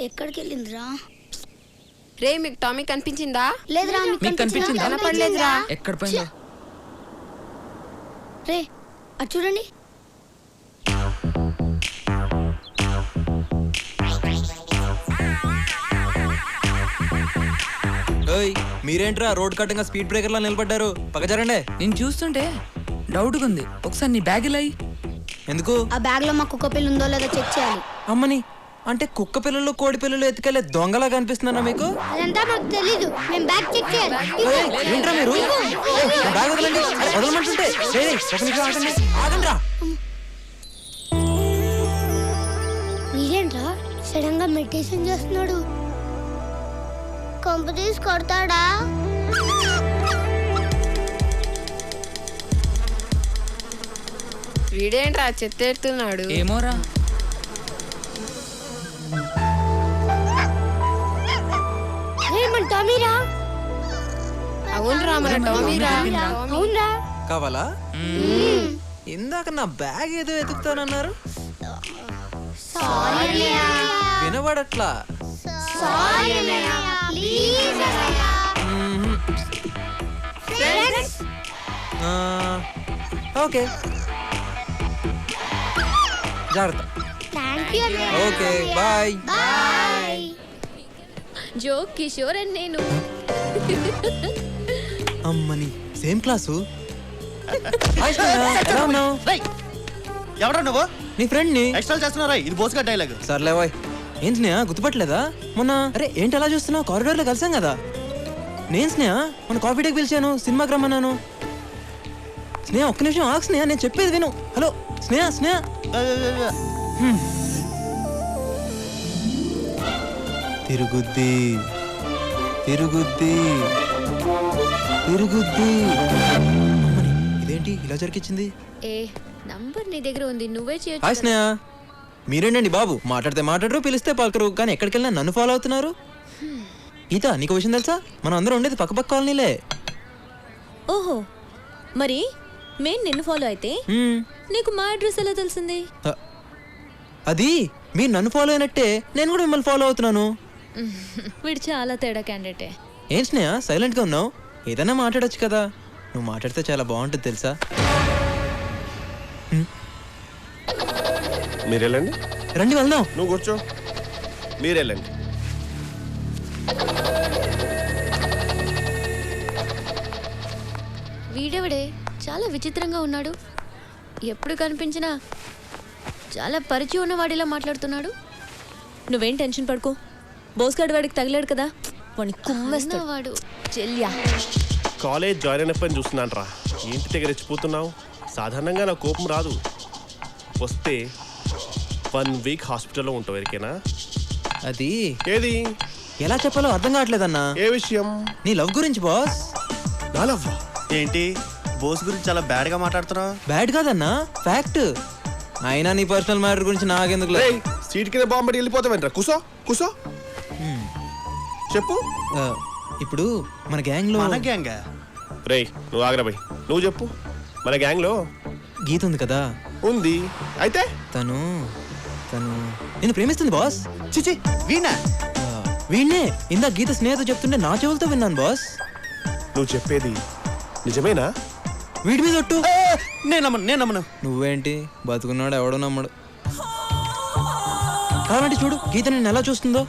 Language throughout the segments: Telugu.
ఎక్కడికి వెళ్ళిందిరా? రే మీకు టామీ కనిపించిందా? లేదురా. మీకు కనిపించిందా? కనపడలేదురా. ఎక్కడ పోయిందో? రే అది చూడండి. మీరేంట్రా రోడ్ కట్టంగా స్పీడ్ బ్రేకర్ లా నిలబడ్డారు? పక్కజరండి. నేను చూస్తుంటే డౌట్గా ఉంది. ఒకసారి నీ బ్యాగ్ ఇలా ఎందుకు? ఆ బ్యాగ్ లో మా కుక్క పిల్ల ఉందో లేదో చెక్ చేయాలి. అమ్మని అంటే కుక్క పిల్లలు కోడి పిల్లలు ఎత్తుకెళ్లే దొంగలా కనిపిస్తున్నారా మీకు? అదంతా మాకు తెలీదు. మేము బ్యాగ్ చెక్ చేయాలి. ఏంట్రా మీరు? బ్యాగ్ వదలండి. వదలమంటుంటే ఒక నిమిషం ఆగండి. ఆగండిరా. మీరేంట్రా సడన్ గా మెడిటేషన్ చేస్తున్నాడు? కొంప తీసి కొడతాడా? వీడేంట్రా చెత్త ఎడుతున్నాడు? ఏమోరా. టామీరా. అవునరా మన టామీరా. అవునరా. కావాలా? ఇందాక నా బ్యాగ్ ఏదో ఎతుకుతానన్నారు. వినబడట్లా. ఓకే జాగ్రత్త. Okay bye. జో కిషోర్ అని నేను. అమ్మని సేమ్ క్లాసు. ఎవరా నువ్వు? నీ ఫ్రెండ్ ని. ఎక్స్ట్రా చేస్తున్నారా? ఇది బోస్గా డైలాగ్. సర్లే బాయ్. ఏం స్నేహ గుర్తుపట్టలేదా? మొన్న అరే ఏంటి అలా చూస్తున్నావు? కారిడార్ లో కలిసాం కదా. నేను స్నేహ మన కాఫీ డేకి పిలిచాను, సినిమాకి రమ్మన్నాను. స్నేహ ఒక్క నిమిషం ఆగు స్నేహ, నేను చెప్పేది విను. హలో స్నేహ. స్నేహ తిరుగుద్ది తిరుగుద్ది తిరుగుద్ది. ఇదేంటి ఇలా జరిగించింది? ఏ నంబర్ నీ దగ్గర ఉంది, నువ్వే చేయొచ్చు. హాయ్ స్నేహ. మీరేంటండి బాబు, మాట్లాడితే మాట్లాడరు, పిలిస్తే పలకరు, కానీ ఎక్కడికి వెళ్ళినా నన్ను ఫాలో అవుతున్నారు. గీత నీకు విషయం తెలుసా? మనం అందరం ఉండేది పక్క పక్క కాలనీలే. ఓహో, మరి మేము నిన్ను ఫాలో అయితే నీకు మా అడ్రస్ ఎలా తెలిసింది? అది మీరు నన్ను ఫాలో అయినట్టే నేను కూడా మిమ్మల్ని ఫాలో అవుతున్నాను. వీడు చాలా తేడా క్యాండిడేటే. ఏం స్నేహ సైలెంట్ గా ఉన్నావు? ఏదైనా మాట్లాడొచ్చు కదా. నువ్వు మాట్లాడితే చాలా బాగుంటుంది తెలుసా. మీరు వెళ్ళండి. రండి వెళ్దాం. నువ్వు కూర్చో. మీరు వెళ్ళండి. వీడెవడే చాలా విచిత్రంగా ఉన్నాడు. ఎప్పుడు కనిపించినా చాలా పరిచయం ఉన్నవాడిలా మాట్లాడుతున్నాడు. నువ్వేం టెన్షన్ పడుకో, బోస్గాడు వాడికి తగిలాడు కదా, వాడిని కుమ్మేస్తాడు. చెల్యా కాలేజ్ జాయిన్ అయినప్పని చూస్తున్నాను రా. ఏంటి దగ్గర రెచ్చిపోతున్నావు? సాధారణంగా నా కోపం రాదు. వస్తే 1 వీక్ హాస్పిటల్లో ఉంటావు. ఎరికేనా? అది ఏది ఎలా చెప్పాలో అర్థం కావట్లేదన్నా. ఏ విషయం? నీ లవ్ గురించి బాస్. నా లవ్ ఏంటి బోస్ గురించి చాలా బ్యాడ్ గా మాట్లాడుతున్నావు? బ్యాడ్ కాదన్నా, ఫ్యాక్ట్. అయినా నీ పర్సనల్ మ్యాటర్ గురించి నాకెందుకు? సీట్ కింద బాంబడి వెళ్ళిపోతావేంట్రా? కూసో కూసో. చెప్పు. ఇప్పుడు మన గ్యాంగ్ లో మన గ్యాంగ్ రే నువ్వు ఆగ్రా బై. నువ్వు చెప్పు. మన గ్యాంగ్ లో గీత ఉంది కదా. ఉంది. అయితే తను నిన్ను ప్రేమిస్తుంది బాస్. చిచి వీణా? వీణ్ణే ఇందా గీత స్నేహితు చెప్తుంటే నా చెవులతో విన్నాను బాస్. నువ్వు చెప్పేది నిజమేనా? వీడి మీద ఒట్టు. నేను నమ్మను. నువ్వేంటి బతుకున్నాడు ఎవడో నమ్మడు. కావాలంటే చూడు గీత నిన్ను ఎలా చూస్తుందో.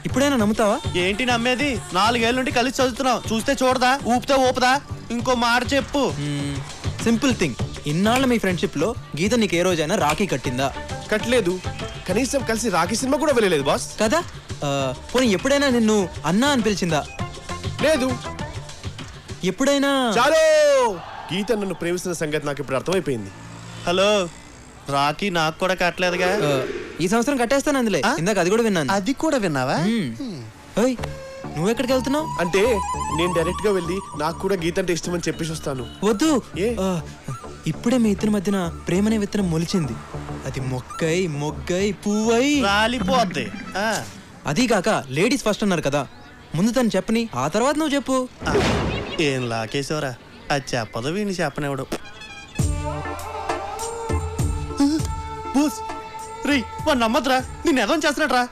ఇప్పుడైనా నమ్ముతావా? ఏంటి నమ్మేది? 4 ఏళ్ళ నుండి కలిసి చదువుతున్నావు. చూస్తే చూడదా, ఊపితే ఊపదా? ఇంకో మాట చెప్పు. Simple thing. ఇన్నాళ్ళ మీ ఫ్రెండ్షిప్ లో గీత నీకు ఏ రోజైనా రాఖీ కట్టిందా? కట్టలేదు. కనీసం కలిసి రాఖీ సినిమా కూడా వెళ్ళలేదు బాస్. కదా. పోనీ ఎప్పుడైనా నిన్ను అన్నా అని పిలిచిందా? లేదు. ఎప్పుడైనా? చాలు. గీత నన్ను ప్రేమిస్తున్న సంగతి నాకు ఇప్పుడు అర్థమైపోయింది. హలో, రాఖీ నాకు కూడా కట్టలేదుగా. ఈ సంవత్సరం కట్టేస్తాను అందులే. ఇందాక అది కూడా విన్నాను. అది కూడా విన్నావా? నువ్వెక్కడికి వెళ్తున్నావు? అంటే నేను డైరెక్ట్ గా వెళ్ళి నాకు కూడా గీత అంటే ఇష్టం అని చెప్పేసి వస్తాను. వద్దు. ఇప్పుడే మీ ఇద్దరి మధ్యన ప్రేమనే విత్తనం మొలిచింది. అది మొగ్గై పువ్వై రాలిపోద్ది. అదీ కాక లేడీస్ ఫస్ట్ అన్నారు కదా. ముందు తను చెప్పని, ఆ తర్వాత నువ్వు చెప్పు. ఏం లాకేసేవరా అది చెప్పదు వీడిని చెప్పనివ్వడు బోస్ రే వాడు నమ్మద్రా నేను ఎదం చేస్తున్నట్రా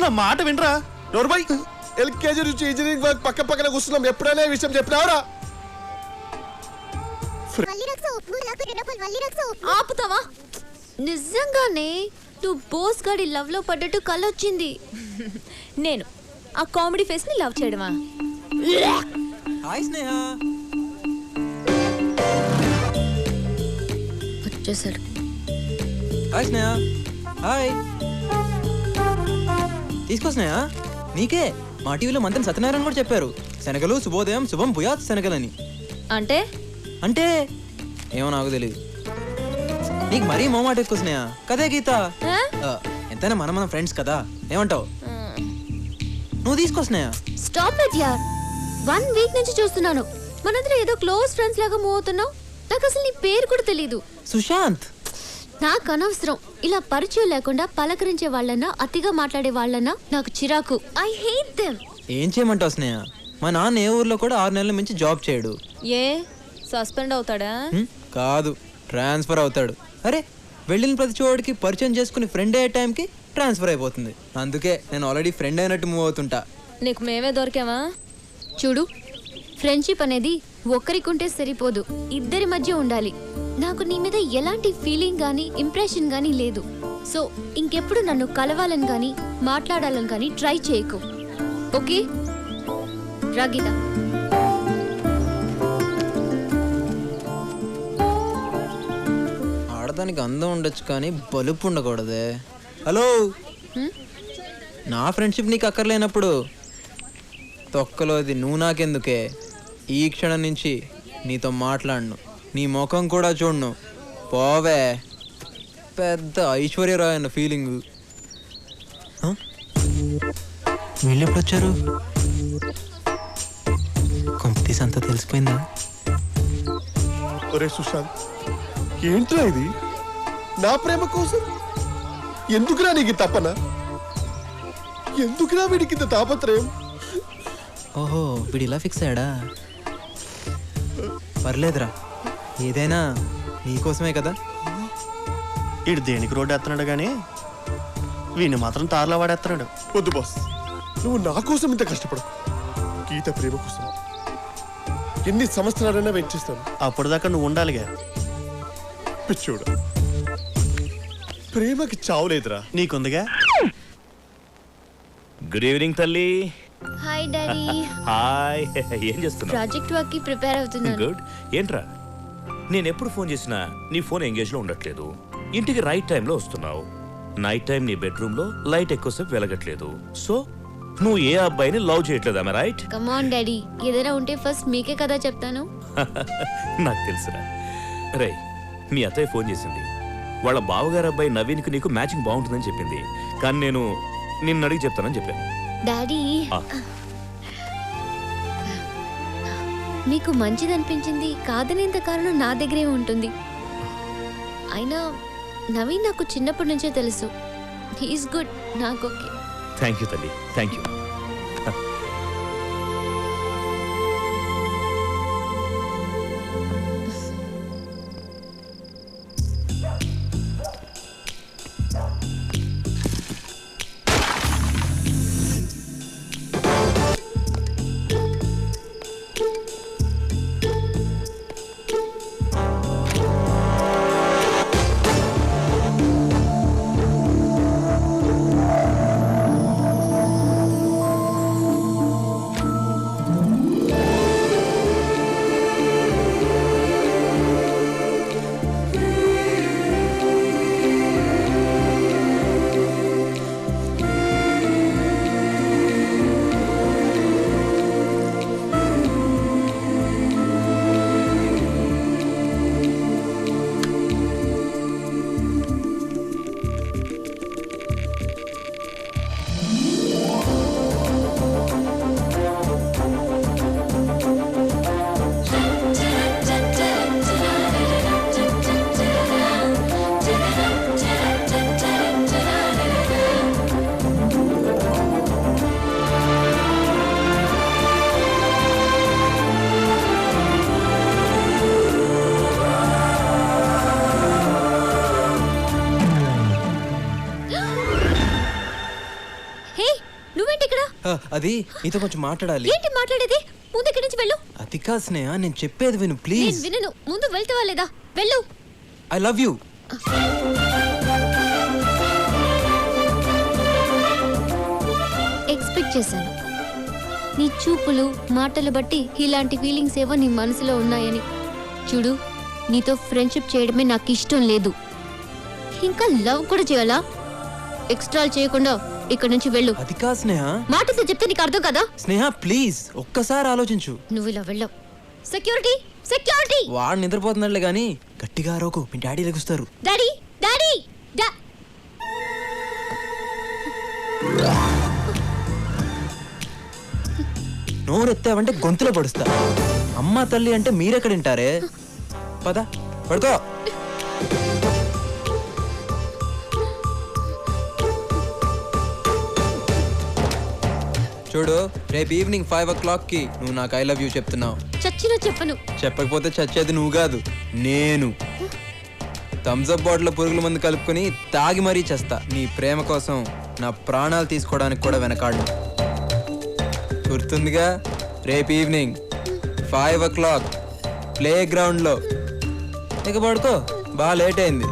నా మాట వినరా నోర్మై ఎల్కేజీ నుంచి ఇంజనీరింగ్ వర్క్ పక్క పక్కన కూర్చున్నాం ఎప్పుడైనా ఈ విషయం చెప్పినావరా ఆపుతావా? నిజంగానే నువ్వు బోస్ గాడి లవ్ లో పడ్డట్టు కళ్ళొచ్చింది. నేను ఆ కామెడీ ఫేస్ ని లవ్ చేయడమా? హాయ్ స్నేహ. వచ్చేసాడు. హాయ్ స్నేహ. హాయ్. తీసుకో స్నేహ, నీకే మా టీవీలో మంత్రి సత్యనారాయణ కూడా చెప్పారు శనగలు శుభోదయం శుభం భూయాత్ శనగలని. అంటే అంటే ఏమో నాకు తెలియదు. నీకు మరీ మోమాట ఎక్కువ స్నేహ కదే గీత. ఎంతైనా మనం ఫ్రెండ్స్ కదా, ఏమంటావు? నువ్వు తీసుకో స్నేహ. స్టాప్ ఇట్ యార్. 1 వీక్ నుంచి చూస్తున్నాను మనందరం ఏదో క్లోజ్ ఫ్రెండ్స్ లాగా మూవ్ అవుతున్నావు. నాకు అసలు నీ పేరు కూడా తెలీదు. సుశాంత్. నాకు అనవసరం ఇలా పరిచయం లేకుండా పలకరించే వాళ్ళన్నా అతిగా మాట్లాడే వాళ్ళన్నా నాకు చిరాకు. I hate them. ఏం చేయమంటావు స్నేహ? మా నాన్న ఏ ఊర్లో కూడా 6 నెలల మించి జాబ్ చేయడు. ఏ సస్పెండ్ అవుతాడా? కాదు, ట్రాన్స్ఫర్ అవుతాడు. అరే వెళ్ళిన ప్రతి చోటికి పరిచయం చేసుకుని ఫ్రెండ్ అయ్యే టైంకి ట్రాన్స్ఫర్ అయిపోతుంది. అందుకే నేను ఆల్రెడీ ఫ్రెండ్ అయినట్టు మూవ్ అవుతుంటా. నీకు మేమే దొరికామా? చూడు, ఫ్రెండ్షిప్ అనేది ఒక్కరికుంటే సరిపోదు, ఇద్దరి మధ్య ఉండాలి. నాకు నీ మీద ఎలాంటి ఫీలింగ్ కానీ ఇంప్రెషన్ కానీ లేదు. సో ఇంకెప్పుడు నన్ను కలవాలని కానీ మాట్లాడాలని కానీ ట్రై చేయకు, ఓకే? రాగీత. ఆడదానికి అందం ఉండొచ్చు కానీ బలుపు ఉండకూడదే. హలో, నా ఫ్రెండ్షిప్ నీకు అక్కర్లేనప్పుడు తొక్కలోది నువ్వు నాకెందుకే? ఈ క్షణం నుంచి నీతో మాట్లాడను, నీ ముఖం కూడా చూడను. పోవే. పెద్ద ఐశ్వర్యరాయ్ అన్న ఫీలింగ్. వీళ్ళు ఎప్పుడు వచ్చారు? కంపెనీస్ అంతా తెలిసిపోయిందా? ఒరే సుశాంత్, ఏంట్రా ఇది? నా ప్రేమ కోసం ఎందుకురా నీకు తపన? ఎందుకురా వీడికి ఇంత తాపత్రయం? ఓహో, వీడు ఇలా ఫిక్స్ అయ్యాడా? పర్లేదురా, ఏదైనా నీకోసమే కదా. ఇడు దేనికి రోడ్డు ఎత్తున్నాడు కానీ వీడిని మాత్రం తారలో వాడేస్తున్నాడు. వద్దు బాస్, నువ్వు నా కోసం ఇంత కష్టపడు. గీత ప్రేమ కోసం ఎన్ని సంవత్సరాలైనా వెయిట్ చేస్తాను. అప్పటిదాకా నువ్వు ఉండాలిగా. పిచ్చోడా, ప్రేమకి చావులేదురా. నీకుందిగా. గుడ్ ఈవినింగ్ తల్లి. Hi daddy. హాయ్. ఏం చేస్తున్నావు? ప్రాజెక్ట్ వర్క్ కి ప్రిపేర్ అవుతున్నాను. గుడ్. ఏంట్రా, నేను ఎప్పుడు ఫోన్ చేసినా నీ ఫోన్ ఎంగేజ్లో ఉండట్లేదు. ఇంటికి రైట్ టైంలో వస్తున్నావు. నైట్ టైం నీ బెడ్రూమ్లో లైట్ ఎక్కువసేపు వెలగట్లేదు. సో నువ్వు ఏ అబ్బాయిని లవ్ చేయట్లేదా? రైట్? కమ్ ఆన్ డాడీ, ఏదైనా ఉంటే ఫస్ట్ మీకే కదా చెప్తాను. నాకు తెలుసురా. రే, మీ అత్తయ్య ఫోన్ చేసింది. వాళ్ళ బావగారు అబ్బాయి నవీన్కి నీకు మ్యాచింగ్ బాగుంటుందని చెప్పింది. కానీ నేను నిన్ను అడిగి చెప్తానని చెప్పాను. డాడీ, మీకు మంచిదనిపించింది కాదనేంత కారణం నా దగ్గరే ఉంటుంది. అయినా నవీన్ నాకు చిన్నప్పటి నుంచే తెలుసు. He's good. నాకు ఓకే. థ్యాంక్ యూ తల్లి, థ్యాంక్ యూ. అది నీతో కొంచెం మాట్లాడాలి. ఏంటి మాట్లాడేది? ముందు ఇక్కడి నుంచి వెళ్ళు. అది కాదు స్నేహ, నేను చెప్పేది విను నేను ప్లీజ్. వినను. ముందు వెళ్తావా లేదా? వెళ్ళు. I love you. ఎక్స్పెక్ట్ చేశాను నీ చూపులు మాటలు బట్టి ఇలాంటి ఫీలింగ్స్ ఏవో నీ మనసులో ఉన్నాయని. చూడు, నీతో ఫ్రెండ్షిప్ చేయడమే నాకు ఇష్టం లేదు. ఇంకా లవ్ కూడా చేయాలా? ఎక్స్ట్రా చేయకుండా ఇక్కడ నుంచి వెళ్ళు. అది కాదు స్నేహ. మాటతో చెప్తే నీకు అర్థం కదా? స్నేహ ప్లీజ్ ఒక్కసారి ఆలోచించు. నువ్వు ఇలా వెళ్ళవు. Security, security. వాడు నిద్రపోతున్నట్లే గానీ గట్టిగా అరవకు, మీ డాడీ లెగుస్తారు. డాడీ, డాడీ, నోరెత్తావంటే గొంతులో పడుస్తా. అమ్మ తల్లి అంటే మీరెక్కడ వింటారే? పద పడుకో. చూడు, రేపు ఈవినింగ్ 5 o'clock కి నువ్వు నాకు ఐ లవ్ యూ చెప్తున్నావు. చచ్చినా చెప్పను. చెప్పకపోతే చచ్చేది నువ్వు కాదు, నేను. థమ్స్అప్ బాటిల్ పురుగుల మందు కలుపుకొని తాగి మరీ చేస్తా. నీ ప్రేమ కోసం నా ప్రాణాలు తీసుకోవడానికి కూడా వెనకాడను. గుర్తుందిగా? రేపు ఈవినింగ్ 5 o'clock ప్లే గ్రౌండ్లో. ఇక పడుకో, బాగా లేట్ అయింది.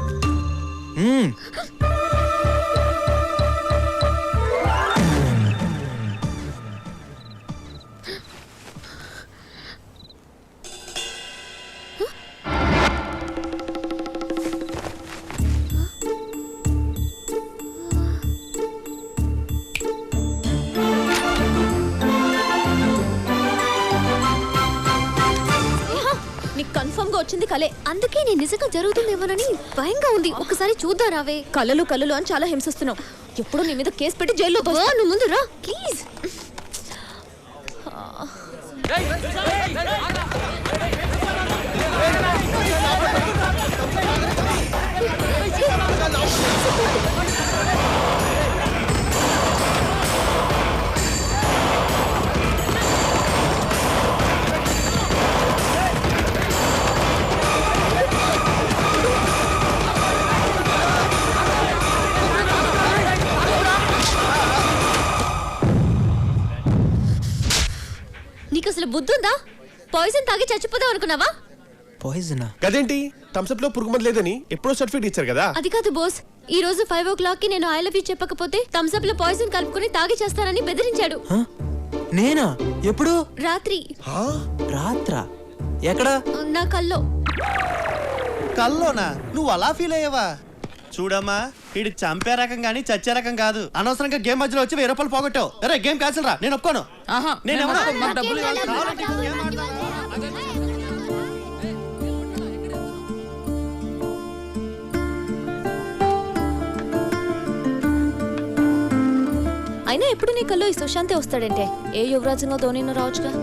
కన్ఫర్మ్ గా వచ్చింది కలే. అందుకే నేను నిజంగా జరుగుతుందేమోనని భయంగా ఉంది. ఒకసారి చూద్దాం రావే. కలలు కలలు అని చాలా హింసిస్తున్నావు. ఎప్పుడు నీ మీద కేసు పెట్టి జైల్లో తోస్తా. నువ్వు ముందు రా ప్లీజ్. నీకు అసలు బుద్ధుందా? పాయిజన్ తాగి చచ్చిపోదాం అనుకున్నావా? పాయిజనా? గదేంటి, థమ్స్అప్ లో పురుగు మందు లేదని ఎప్పుడో సర్టిఫికేట్ ఇచ్చారు కదా. అది కాదు బోస్, ఈ రోజు 5 o'clock కి నేను ఐ లవ్ యూ చెప్పకపోతే థమ్స్అప్ లో పాయిజన్ కలుపుకొని తాగి చేస్తానని బెదిరించాడు. నేనా? ఎప్పుడు? రాత్రి. రాత్రా? ఎక్కడ? నా కల్లో. కల్లోనా? నువ్వు అలా ఫీల్ అయ్యావా? చూడమ్మా, వీడు చంపే రకం గానీ చచ్చే రకం కాదు. అనవసరంగా గేమ్ మధ్యలో వచ్చి 1000 రూపాయలు పోగొట్టావు. అరే గేమ్ క్యాన్సిల్ రా, నేను ఒప్పుకోను. అయినా ఎప్పుడు నీ కల్లో ఈ సుశాంతే వస్తాడంటే? ఏ యువరాజంగా ధోనినో రావచ్చుగా.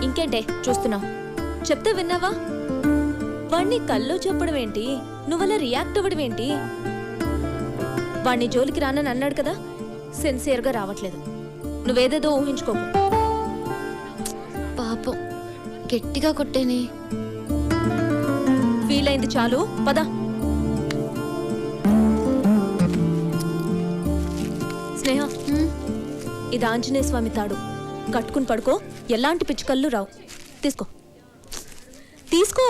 ఇంకేంటే చూస్తున్నావు? చెప్తే విన్నావా? వాణ్ణి కల్లో చెప్పడం ఏంటి, నువ్వలా రియాక్ట్ అవ్వడం ఏంటి? వాణ్ణి జోలికి రానని అన్నాడు కదా, సిన్సియర్గా రావట్లేదు. నువ్వేదేదో ఊహించుకోకు. పాపం గట్టిగా కొట్టేని. ఫీల్ అయింది చాలు, పద. స్నేహ, ఇది ఆంజనేయ స్వామి తాడు. కట్టుకుని పడుకో, ఎలాంటి పిచ్చుకళ్ళు రావు. తీసుకో తీసుకో.